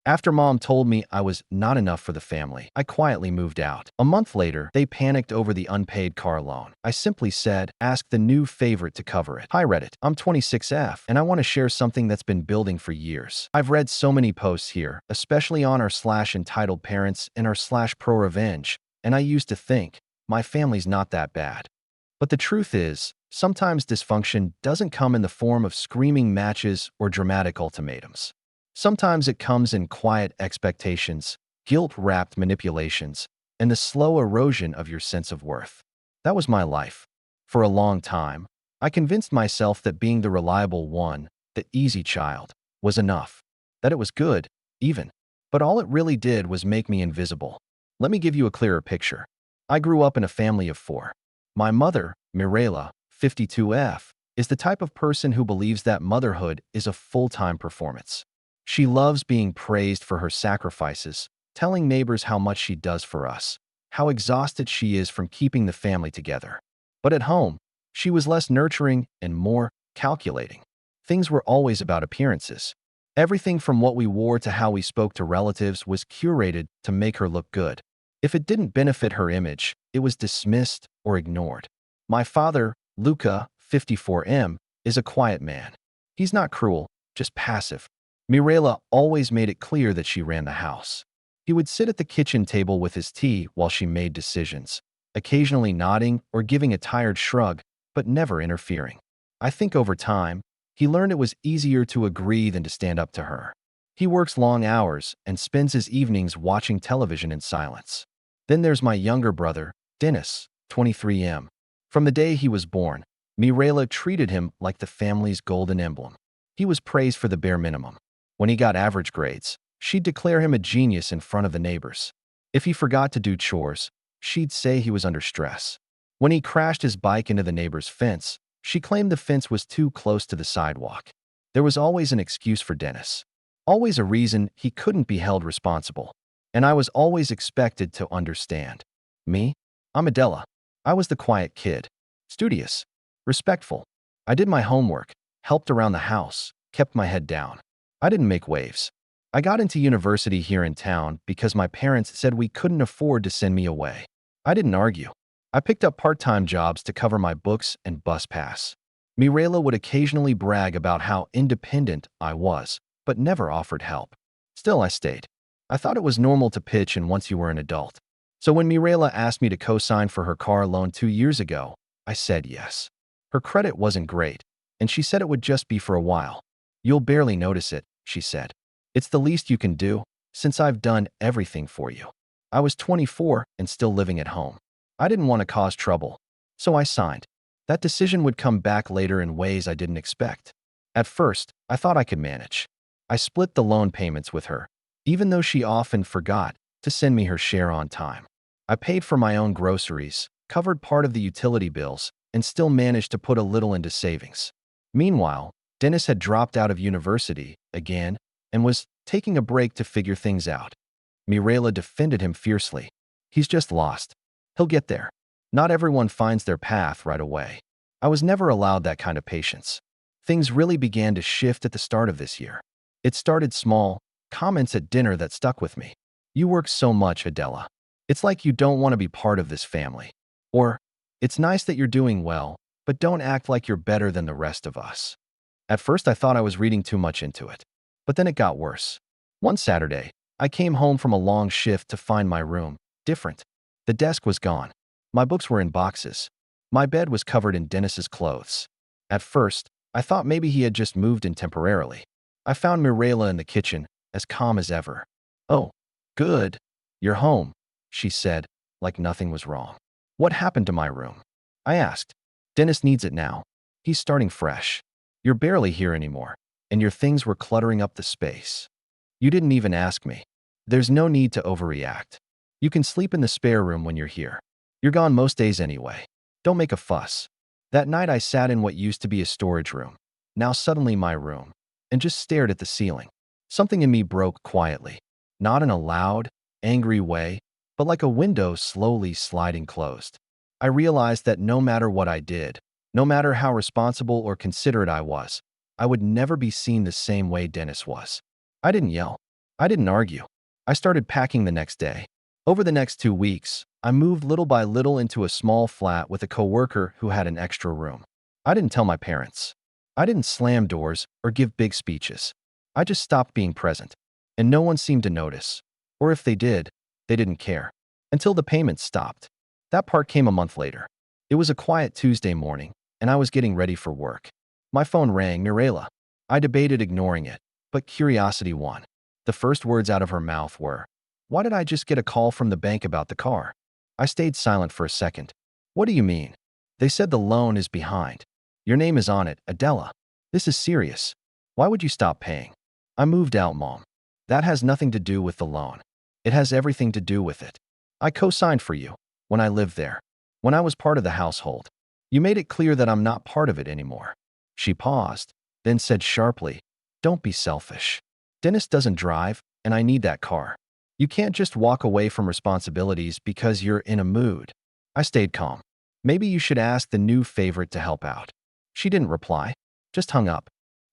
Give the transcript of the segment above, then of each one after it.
After Mom told me I was not enough for the family, I quietly moved out. A month later, they panicked over the unpaid car loan. I simply said, ask the new favorite to cover it. Hi Reddit, I'm 26F, and I want to share something that's been building for years. I've read so many posts here, especially on our /entitled parents and our /pro revenge, and I used to think, my family's not that bad. But the truth is, sometimes dysfunction doesn't come in the form of screaming matches or dramatic ultimatums. Sometimes it comes in quiet expectations, guilt-wrapped manipulations, and the slow erosion of your sense of worth. That was my life. For a long time, I convinced myself that being the reliable one, the easy child, was enough. That it was good, even. But all it really did was make me invisible. Let me give you a clearer picture. I grew up in a family of 4. My mother, Mirela, 52F, is the type of person who believes that motherhood is a full-time performance. She loves being praised for her sacrifices, telling neighbors how much she does for us, how exhausted she is from keeping the family together. But at home, she was less nurturing and more calculating. Things were always about appearances. Everything from what we wore to how we spoke to relatives was curated to make her look good. If it didn't benefit her image, it was dismissed or ignored. My father, Luca, 54M, is a quiet man. He's not cruel, just passive. Mirela always made it clear that she ran the house. He would sit at the kitchen table with his tea while she made decisions, occasionally nodding or giving a tired shrug, but never interfering. I think over time, he learned it was easier to agree than to stand up to her. He works long hours and spends his evenings watching television in silence. Then there's my younger brother, Dennis, 23M. From the day he was born, Mirela treated him like the family's golden emblem. He was praised for the bare minimum. When he got average grades, she'd declare him a genius in front of the neighbors. If he forgot to do chores, she'd say he was under stress. When he crashed his bike into the neighbor's fence, she claimed the fence was too close to the sidewalk. There was always an excuse for Dennis. Always a reason he couldn't be held responsible. And I was always expected to understand. Me? I'm Adela. I was the quiet kid. Studious. Respectful. I did my homework, helped around the house, kept my head down. I didn't make waves. I got into university here in town because my parents said we couldn't afford to send me away. I didn't argue. I picked up part-time jobs to cover my books and bus pass. Mirela would occasionally brag about how independent I was, but never offered help. Still, I stayed. I thought it was normal to pitch in once you were an adult. So when Mirela asked me to co-sign for her car loan 2 years ago, I said yes. Her credit wasn't great, and she said it would just be for a while. You'll barely notice it, she said. It's the least you can do, since I've done everything for you. I was 24 and still living at home. I didn't want to cause trouble, so I signed. That decision would come back later in ways I didn't expect. At first, I thought I could manage. I split the loan payments with her, even though she often forgot to send me her share on time. I paid for my own groceries, covered part of the utility bills, and still managed to put a little into savings. Meanwhile, Dennis had dropped out of university, again, and was taking a break to figure things out. Mirela defended him fiercely. He's just lost. He'll get there. Not everyone finds their path right away. I was never allowed that kind of patience. Things really began to shift at the start of this year. It started small, comments at dinner that stuck with me. You work so much, Adela. It's like you don't want to be part of this family. Or, it's nice that you're doing well, but don't act like you're better than the rest of us. At first, I thought I was reading too much into it. But then it got worse. One Saturday, I came home from a long shift to find my room different. The desk was gone. My books were in boxes. My bed was covered in Dennis's clothes. At first, I thought maybe he had just moved in temporarily. I found Mirela in the kitchen, as calm as ever. Oh, good. You're home, she said, like nothing was wrong. What happened to my room? I asked. Dennis needs it now. He's starting fresh. You're barely here anymore, and your things were cluttering up the space. You didn't even ask me. There's no need to overreact. You can sleep in the spare room when you're here. You're gone most days anyway. Don't make a fuss. That night I sat in what used to be a storage room, now suddenly my room, and just stared at the ceiling. Something in me broke quietly, not in a loud, angry way, but like a window slowly sliding closed. I realized that no matter what I did, no matter how responsible or considerate I was, I would never be seen the same way Dennis was. I didn't yell. I didn't argue. I started packing the next day. Over the next 2 weeks, I moved little by little into a small flat with a coworker who had an extra room. I didn't tell my parents. I didn't slam doors or give big speeches. I just stopped being present, and no one seemed to notice. Or if they did, they didn't care. Until the payments stopped. That part came a month later. It was a quiet Tuesday morning, and I was getting ready for work. My phone rang, Mirela. I debated ignoring it, but curiosity won. The first words out of her mouth were, "Why did I just get a call from the bank about the car?" I stayed silent for a second. "What do you mean?" "They said the loan is behind. Your name is on it, Adela. This is serious. Why would you stop paying?" "I moved out, Mom. That has nothing to do with the loan. It has everything to do with it. I co-signed for you when I lived there, when I was part of the household. You made it clear that I'm not part of it anymore." She paused, then said sharply, "Don't be selfish. Dennis doesn't drive, and I need that car. You can't just walk away from responsibilities because you're in a mood." I stayed calm. "Maybe you should ask the new favorite to help out." She didn't reply, just hung up.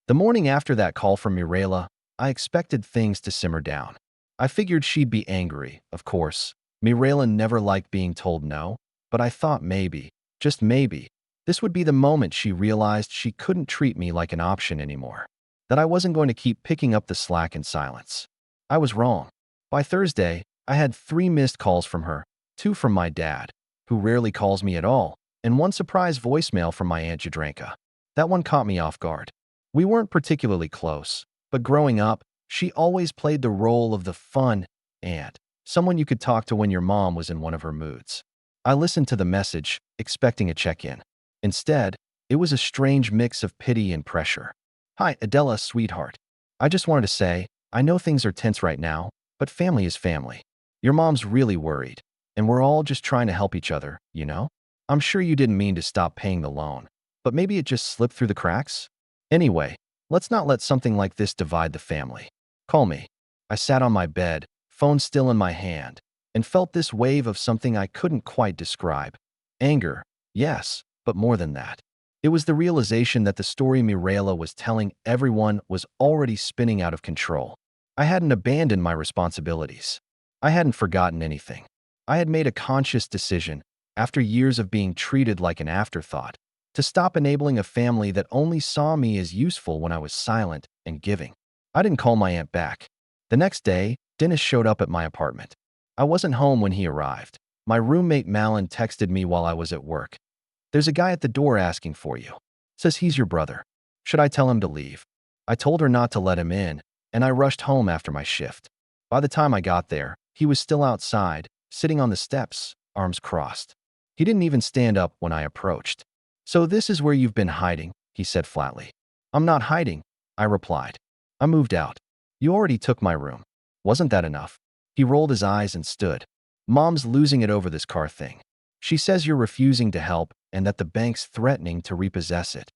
The morning after that call from Mirela, I expected things to simmer down. I figured she'd be angry, of course. Mirela never liked being told no, but I thought maybe, just maybe, this would be the moment she realized she couldn't treat me like an option anymore. That I wasn't going to keep picking up the slack in silence. I was wrong. By Thursday, I had 3 missed calls from her, 2 from my dad, who rarely calls me at all, and 1 surprise voicemail from my Aunt Jadranka. That one caught me off guard. We weren't particularly close, but growing up, she always played the role of the fun aunt, someone you could talk to when your mom was in one of her moods. I listened to the message, expecting a check-in. Instead, it was a strange mix of pity and pressure. "Hi, Adela, sweetheart. I just wanted to say, I know things are tense right now, but family is family. Your mom's really worried, and we're all just trying to help each other, you know? I'm sure you didn't mean to stop paying the loan, but maybe it just slipped through the cracks? Anyway, let's not let something like this divide the family. Call me." I sat on my bed, phone still in my hand, and felt this wave of something I couldn't quite describe. Anger, yes, but more than that. It was the realization that the story Mirela was telling everyone was already spinning out of control. I hadn't abandoned my responsibilities. I hadn't forgotten anything. I had made a conscious decision, after years of being treated like an afterthought, to stop enabling a family that only saw me as useful when I was silent and giving. I didn't call my aunt back. The next day, Dennis showed up at my apartment. I wasn't home when he arrived. My roommate Malin texted me while I was at work. "There's a guy at the door asking for you. Says he's your brother. Should I tell him to leave?" I told her not to let him in, and I rushed home after my shift. By the time I got there, he was still outside, sitting on the steps, arms crossed. He didn't even stand up when I approached. "So this is where you've been hiding," he said flatly. "I'm not hiding," I replied. "I moved out. You already took my room. Wasn't that enough?" He rolled his eyes and stood. "Mom's losing it over this car thing. She says you're refusing to help and that the bank's threatening to repossess it."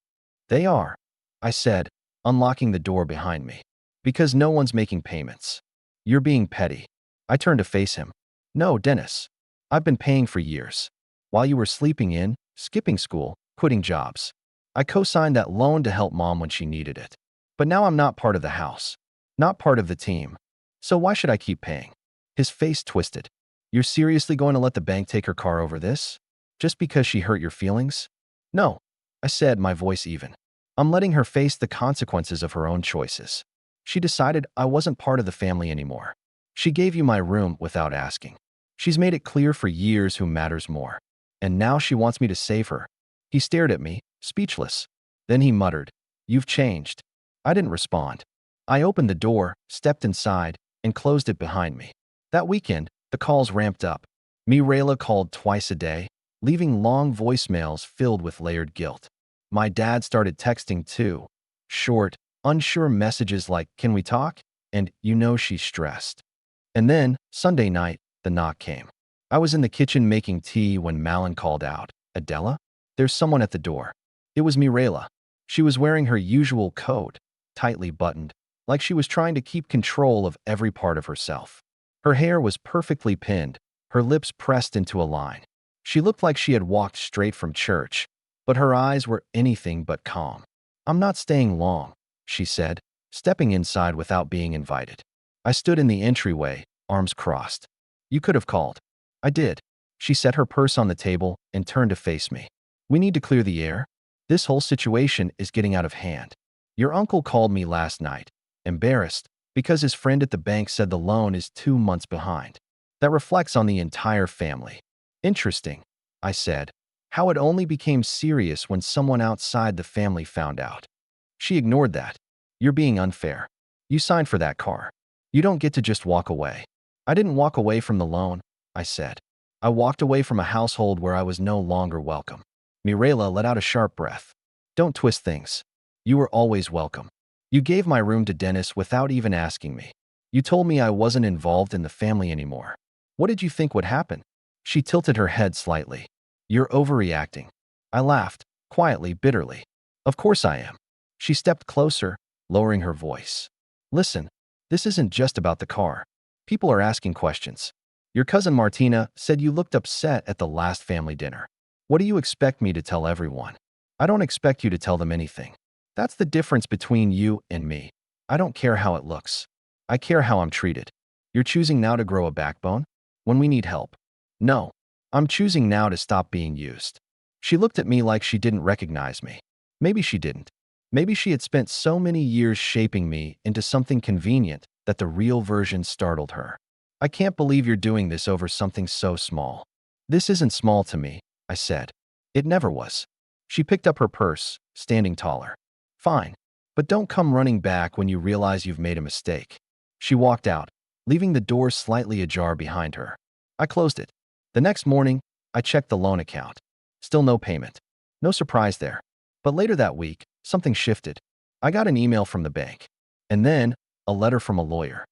"They are," I said, unlocking the door behind me. "Because no one's making payments. You're being petty." I turned to face him. "No, Dennis. I've been paying for years. While you were sleeping in, skipping school, quitting jobs. I co-signed that loan to help Mom when she needed it. But now I'm not part of the house. Not part of the team. So why should I keep paying?" His face twisted. "You're seriously going to let the bank take her car over this? Just because she hurt your feelings?" "No," I said, my voice even. "I'm letting her face the consequences of her own choices. She decided I wasn't part of the family anymore. She gave you my room without asking. She's made it clear for years who matters more. And now she wants me to save her." He stared at me, speechless. Then he muttered, "You've changed." I didn't respond. I opened the door, stepped inside, and closed it behind me. That weekend, the calls ramped up. Mirela called twice a day, leaving long voicemails filled with layered guilt. My dad started texting too. Short, unsure messages like, "Can we talk?" and "You know she's stressed." And then, Sunday night, the knock came. I was in the kitchen making tea when Malin called out, "Adela? There's someone at the door." It was Mirela. She was wearing her usual coat, tightly buttoned, like she was trying to keep control of every part of herself. Her hair was perfectly pinned, her lips pressed into a line. She looked like she had walked straight from church, but her eyes were anything but calm. "I'm not staying long," she said, stepping inside without being invited. I stood in the entryway, arms crossed. You could have called. I did. She set her purse on the table and turned to face me. We need to clear the air. This whole situation is getting out of hand. Your uncle called me last night, embarrassed, because his friend at the bank said the loan is 2 months behind. That reflects on the entire family. Interesting, I said. How it only became serious when someone outside the family found out. She ignored that. You're being unfair. You signed for that car. You don't get to just walk away. I didn't walk away from the loan, I said. I walked away from a household where I was no longer welcome. Mirela let out a sharp breath. Don't twist things. You were always welcome. You gave my room to Dennis without even asking me. You told me I wasn't involved in the family anymore. What did you think would happen? She tilted her head slightly. You're overreacting. I laughed, quietly, bitterly. Of course I am. She stepped closer, lowering her voice. Listen, this isn't just about the car. People are asking questions. Your cousin Martina said you looked upset at the last family dinner. What do you expect me to tell everyone? I don't expect you to tell them anything. That's the difference between you and me. I don't care how it looks. I care how I'm treated. You're choosing now to grow a backbone? When we need help. No. I'm choosing now to stop being used. She looked at me like she didn't recognize me. Maybe she didn't. Maybe she had spent so many years shaping me into something convenient that the real version startled her. I can't believe you're doing this over something so small. This isn't small to me, I said. It never was. She picked up her purse, standing taller. Fine, but don't come running back when you realize you've made a mistake. She walked out, leaving the door slightly ajar behind her. I closed it. The next morning, I checked the loan account. Still no payment. No surprise there. But later that week, something shifted. I got an email from the bank. And then, a letter from a lawyer.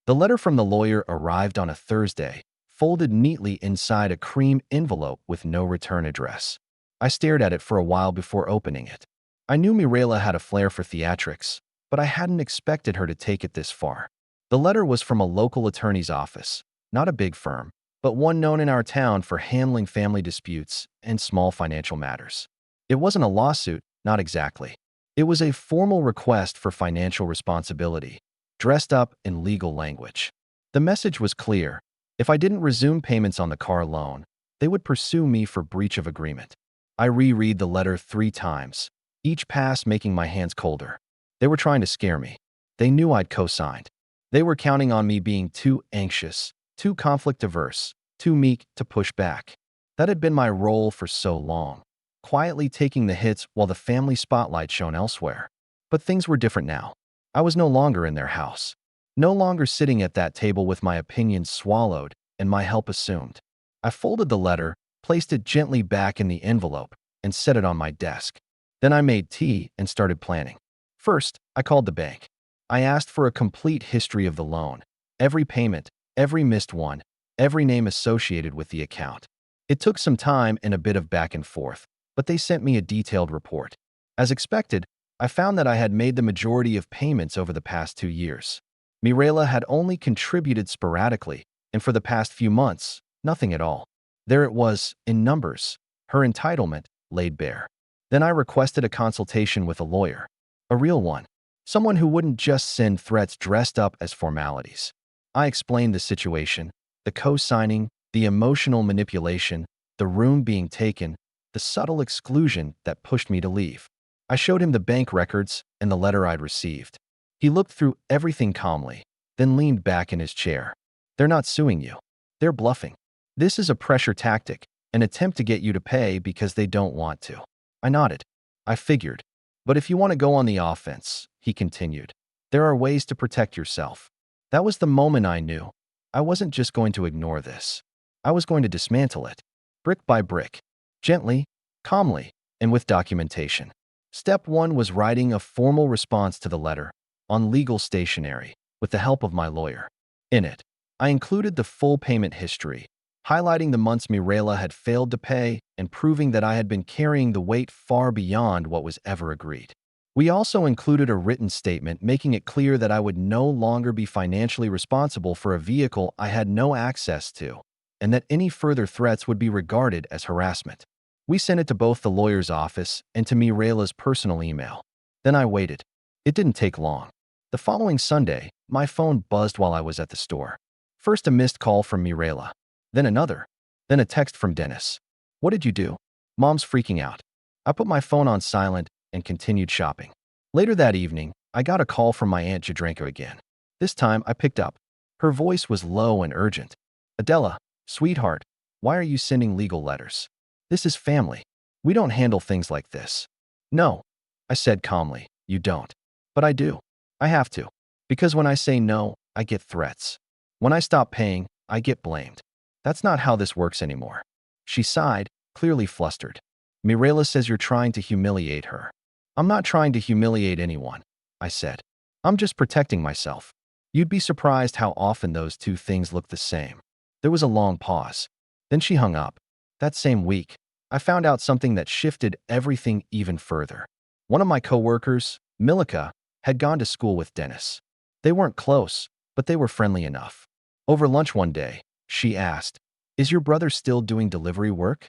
The letter from the lawyer arrived on a Thursday, folded neatly inside a cream envelope with no return address. I stared at it for a while before opening it. I knew Mirela had a flair for theatrics, but I hadn't expected her to take it this far. The letter was from a local attorney's office, not a big firm, but one known in our town for handling family disputes and small financial matters. It wasn't a lawsuit, not exactly. It was a formal request for financial responsibility, dressed up in legal language. The message was clear. If I didn't resume payments on the car loan, they would pursue me for breach of agreement. I reread the letter 3 times, each pass making my hands colder. They were trying to scare me. They knew I'd co-signed. They were counting on me being too anxious, too conflict-averse, too meek to push back. That had been my role for so long, quietly taking the hits while the family spotlight shone elsewhere. But things were different now. I was no longer in their house, no longer sitting at that table with my opinions swallowed and my help assumed. I folded the letter, placed it gently back in the envelope, and set it on my desk. Then I made tea and started planning. First, I called the bank. I asked for a complete history of the loan, every payment, every missed one, every name associated with the account. It took some time and a bit of back and forth, but they sent me a detailed report. As expected, I found that I had made the majority of payments over the past 2 years. Mirela had only contributed sporadically, and for the past few months, nothing at all. There it was, in numbers, her entitlement laid bare. Then I requested a consultation with a lawyer. A real one. Someone who wouldn't just send threats dressed up as formalities. I explained the situation, the co-signing, the emotional manipulation, the room being taken, the subtle exclusion that pushed me to leave. I showed him the bank records and the letter I'd received. He looked through everything calmly, then leaned back in his chair. They're not suing you. They're bluffing. This is a pressure tactic, an attempt to get you to pay because they don't want to. I nodded. I figured. But if you want to go on the offense, he continued, there are ways to protect yourself. That was the moment I knew. I wasn't just going to ignore this. I was going to dismantle it, brick by brick, gently, calmly, and with documentation. Step 1 was writing a formal response to the letter, on legal stationery, with the help of my lawyer. In it, I included the full payment history, highlighting the months Mirela had failed to pay and proving that I had been carrying the weight far beyond what was ever agreed. We also included a written statement making it clear that I would no longer be financially responsible for a vehicle I had no access to, and that any further threats would be regarded as harassment. We sent it to both the lawyer's office and to Mirela's personal email. Then I waited. It didn't take long. The following Sunday, My phone buzzed while I was at the store. First a missed call from Mirela, then another, then a text from Dennis. What did you do? Mom's freaking out. I put my phone on silent and continued shopping. Later that evening, I got a call from my Aunt Jadranka again. This time I picked up. Her voice was low and urgent. Adela, sweetheart, why are you sending legal letters? This is family. We don't handle things like this. No, I said calmly, you don't. But I do. I have to. Because when I say no, I get threats. When I stop paying, I get blamed. That's not how this works anymore. She sighed, clearly flustered. Mirela says you're trying to humiliate her. I'm not trying to humiliate anyone, I said. I'm just protecting myself. You'd be surprised how often those two things look the same. There was a long pause. Then she hung up. That same week, I found out something that shifted everything even further. One of my coworkers, Milika, had gone to school with Dennis. They weren't close, but they were friendly enough. Over lunch one day, she asked, "Is your brother still doing delivery work?"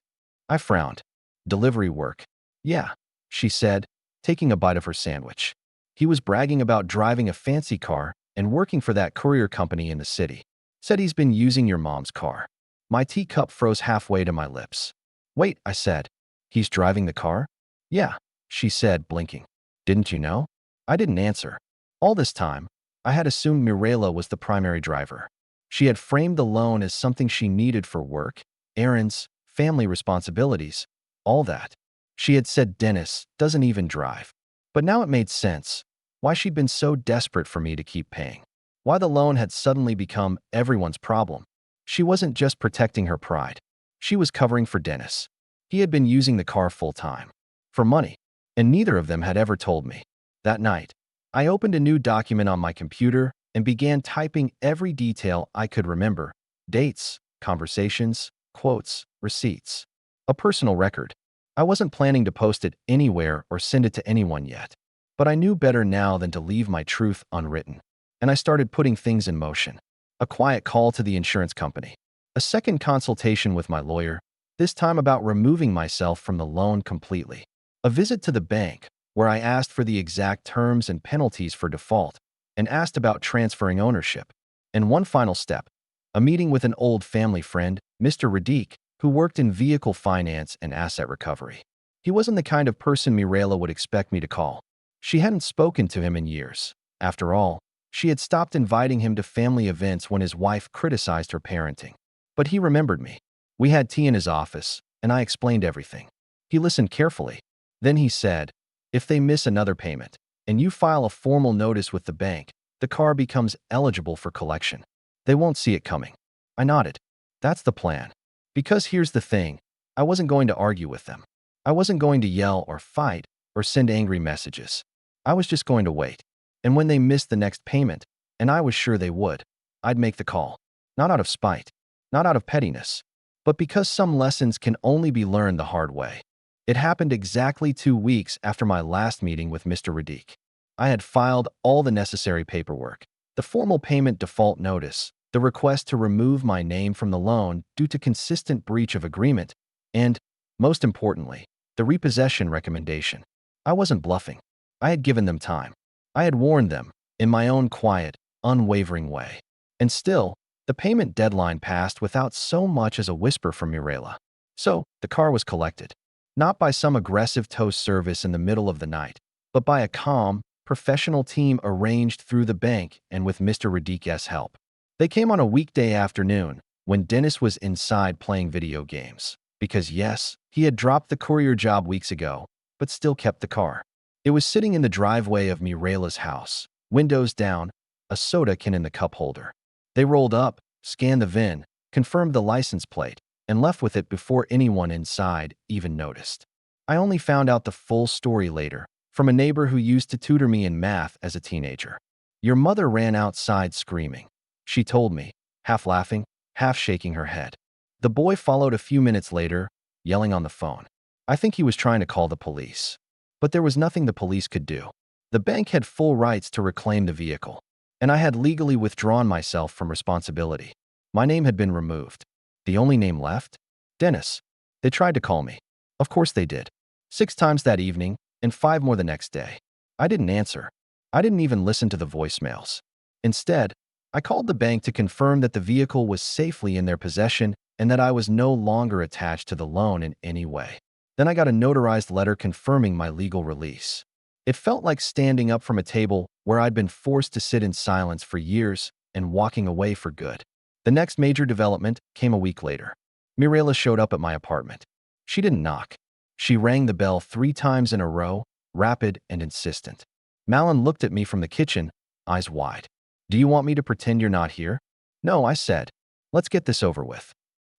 I frowned. Delivery work? Yeah, she said, taking a bite of her sandwich. He was bragging about driving a fancy car and working for that courier company in the city. Said he's been using your mom's car. My teacup froze halfway to my lips. Wait, I said. He's driving the car? Yeah, she said, blinking. Didn't you know? I didn't answer. All this time, I had assumed Mirela was the primary driver. She had framed the loan as something she needed for work, errands, family responsibilities, all that. She had said Dennis doesn't even drive. But now it made sense. Why she'd been so desperate for me to keep paying. Why the loan had suddenly become everyone's problem. She wasn't just protecting her pride. She was covering for Dennis. He had been using the car full-time. For money. And neither of them had ever told me. That night, I opened a new document on my computer and began typing every detail I could remember. Dates, conversations, quotes, receipts. A personal record. I wasn't planning to post it anywhere or send it to anyone yet. But I knew better now than to leave my truth unwritten. And I started putting things in motion. A quiet call to the insurance company. A second consultation with my lawyer, this time about removing myself from the loan completely. A visit to the bank, where I asked for the exact terms and penalties for default, and asked about transferring ownership. And one final step, a meeting with an old family friend, Mr. Radique, who worked in vehicle finance and asset recovery. He wasn't the kind of person Mirela would expect me to call. She hadn't spoken to him in years. After all, she had stopped inviting him to family events when his wife criticized her parenting. But he remembered me. We had tea in his office, and I explained everything. He listened carefully. Then he said, if they miss another payment, and you file a formal notice with the bank, the car becomes eligible for collection. They won't see it coming. I nodded. That's the plan. Because here's the thing, I wasn't going to argue with them. I wasn't going to yell or fight or send angry messages. I was just going to wait. And when they missed the next payment, and I was sure they would, I'd make the call. Not out of spite, not out of pettiness, but because some lessons can only be learned the hard way. It happened exactly 2 weeks after my last meeting with Mr. Radique. I had filed all the necessary paperwork, the formal payment default notice, the request to remove my name from the loan due to consistent breach of agreement, and, most importantly, the repossession recommendation. I wasn't bluffing. I had given them time. I had warned them, in my own quiet, unwavering way. And still, the payment deadline passed without so much as a whisper from Mirela. So, the car was collected. Not by some aggressive tow service in the middle of the night, but by a calm, professional team arranged through the bank and with Mr. Radique's help. They came on a weekday afternoon, when Dennis was inside playing video games. Because yes, he had dropped the courier job weeks ago, but still kept the car. It was sitting in the driveway of Mirela's house, windows down, a soda can in the cup holder. They rolled up, scanned the VIN, confirmed the license plate, and left with it before anyone inside even noticed. I only found out the full story later, from a neighbor who used to tutor me in math as a teenager. Your mother ran outside screaming. She told me, half laughing, half shaking her head. The boy followed a few minutes later, yelling on the phone. I think he was trying to call the police. But there was nothing the police could do. The bank had full rights to reclaim the vehicle, and I had legally withdrawn myself from responsibility. My name had been removed. The only name left? Dennis. They tried to call me. Of course they did. 6 times that evening, and 5 more the next day. I didn't answer. I didn't even listen to the voicemails. Instead, I called the bank to confirm that the vehicle was safely in their possession and that I was no longer attached to the loan in any way. Then I got a notarized letter confirming my legal release. It felt like standing up from a table where I'd been forced to sit in silence for years and walking away for good. The next major development came a week later. Mirela showed up at my apartment. She didn't knock. She rang the bell 3 times in a row, rapid and insistent. Malin looked at me from the kitchen, eyes wide. "Do you want me to pretend you're not here?" "No," I said. "Let's get this over with."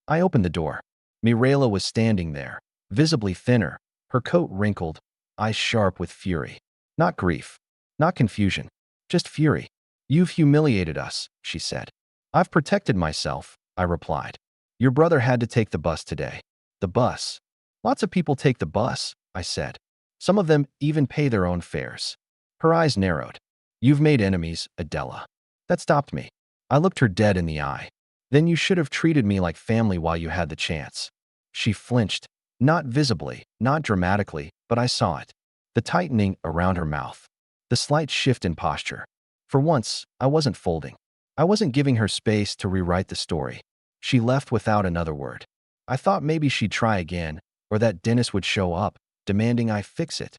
I opened the door. Mirela was standing there, visibly thinner, her coat wrinkled, eyes sharp with fury. Not grief, not confusion, just fury. "You've humiliated us," she said. "I've protected myself," I replied. "Your brother had to take the bus today." "The bus?" "Lots of people take the bus," I said. "Some of them even pay their own fares." Her eyes narrowed. "You've made enemies, Adela." That stopped me. I looked her dead in the eye. "Then you should have treated me like family while you had the chance." She flinched, not visibly, not dramatically, but I saw it. The tightening around her mouth. The slight shift in posture. For once, I wasn't folding. I wasn't giving her space to rewrite the story. She left without another word. I thought maybe she'd try again, or that Dennis would show up, demanding I fix it.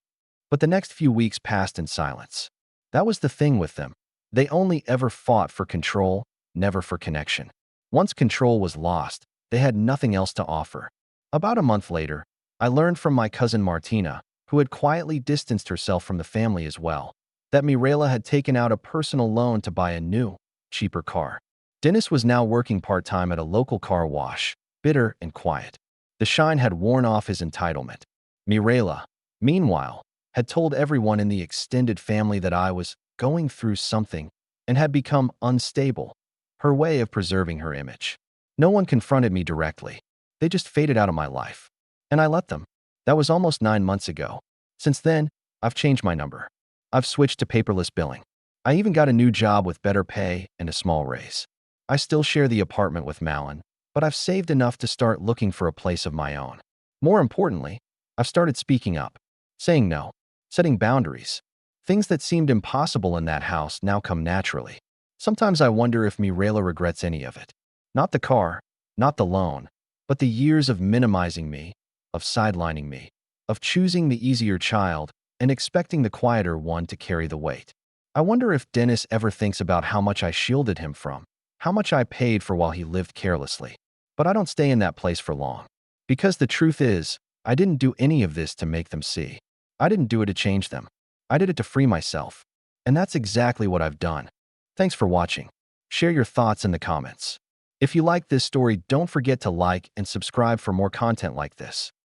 But the next few weeks passed in silence. That was the thing with them. They only ever fought for control, never for connection. Once control was lost, they had nothing else to offer. About a month later, I learned from my cousin Martina, who had quietly distanced herself from the family as well, that Mirela had taken out a personal loan to buy a new, cheaper car. Dennis was now working part-time at a local car wash, bitter and quiet. The shine had worn off his entitlement. Mirela, meanwhile, had told everyone in the extended family that I was going through something and had become unstable, her way of preserving her image. No one confronted me directly. They just faded out of my life. And I let them. That was almost 9 months ago. Since then, I've changed my number. I've switched to paperless billing. I even got a new job with better pay and a small raise. I still share the apartment with Malin, but I've saved enough to start looking for a place of my own. More importantly, I've started speaking up, saying no, setting boundaries. Things that seemed impossible in that house now come naturally. Sometimes I wonder if Mirela regrets any of it. Not the car, not the loan, but the years of minimizing me, of sidelining me, of choosing the easier child and expecting the quieter one to carry the weight. I wonder if Dennis ever thinks about how much I shielded him from, how much I paid for while he lived carelessly. But I don't stay in that place for long. Because the truth is, I didn't do any of this to make them see. I didn't do it to change them. I did it to free myself. And that's exactly what I've done. Thanks for watching. Share your thoughts in the comments. If you like this story, don't forget to like and subscribe for more content like this.